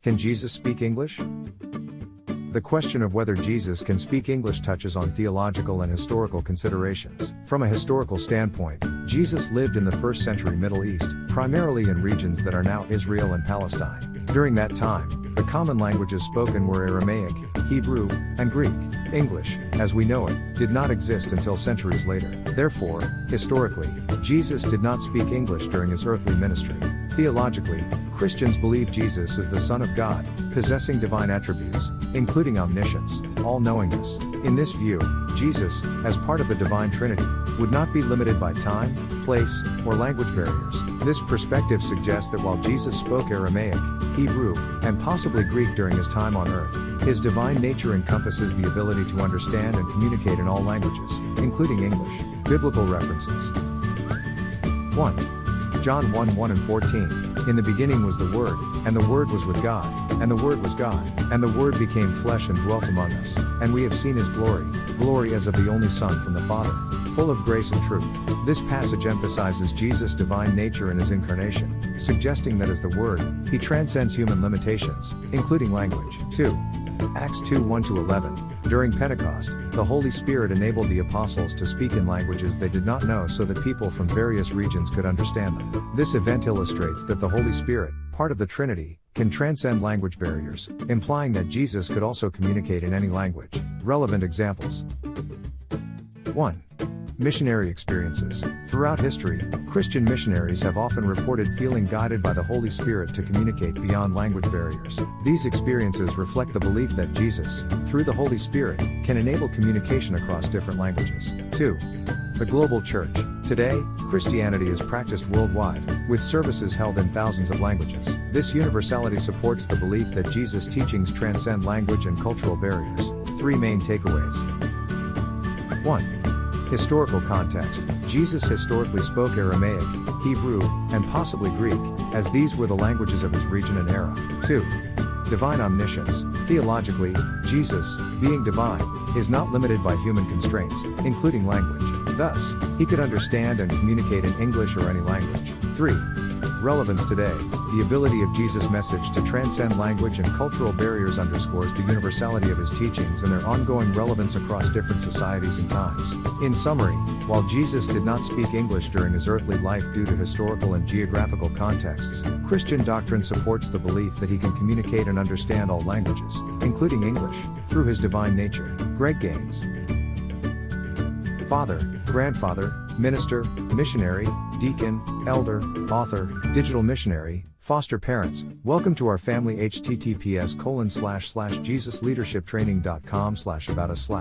Can Jesus speak English? The question of whether Jesus can speak English touches on theological and historical considerations. From a historical standpoint, Jesus lived in the 1st century Middle East, primarily in regions that are now Israel and Palestine. During that time, the common languages spoken were Aramaic, Hebrew, and Greek. English, as we know it, did not exist until centuries later. Therefore, historically, Jesus did not speak English during his earthly ministry. Theologically, Christians believe Jesus is the Son of God, possessing divine attributes, including omniscience, all-knowingness. In this view, Jesus, as part of the divine Trinity, would not be limited by time, place, or language barriers. This perspective suggests that while Jesus spoke Aramaic, Hebrew, and possibly Greek during his time on earth, his divine nature encompasses the ability to understand and communicate in all languages, including English. Biblical references. 1. John 1:1 and 14. In the beginning was the Word, and the Word was with God, and the Word was God, and the Word became flesh and dwelt among us, and we have seen his glory, glory as of the only Son from the Father, full of grace and truth. This passage emphasizes Jesus' divine nature and his incarnation, suggesting that as the Word, he transcends human limitations, including language. 2. Acts 2:1-11. During Pentecost, the Holy Spirit enabled the apostles to speak in languages they did not know so that people from various regions could understand them. This event illustrates that the Holy Spirit, part of the Trinity, can transcend language barriers, implying that Jesus could also communicate in any language. Relevant examples. 1. Missionary experiences. Throughout history, Christian missionaries have often reported feeling guided by the Holy Spirit to communicate beyond language barriers. These experiences reflect the belief that Jesus, through the Holy Spirit, can enable communication across different languages. 2. The global church. Today, Christianity is practiced worldwide, with services held in thousands of languages. This universality supports the belief that Jesus' teachings transcend language and cultural barriers. 3 main takeaways. 1. Historical context. Jesus historically spoke Aramaic, Hebrew, and possibly Greek, as these were the languages of his region and era. 2. Divine omniscience. Theologically, Jesus, being divine, is not limited by human constraints, including language. Thus, he could understand and communicate in English or any language. 3. Relevance today. The ability of Jesus' message to transcend language and cultural barriers underscores the universality of his teachings and their ongoing relevance across different societies and times. In summary, while Jesus did not speak English during his earthly life due to historical and geographical contexts, Christian doctrine supports the belief that he can communicate and understand all languages, including English, through his divine nature. Greg Gaines. Father, grandfather, minister, missionary, deacon, elder, author, digital missionary, foster parents. Welcome to our family. https://jesusleadershiptraining.com/about us/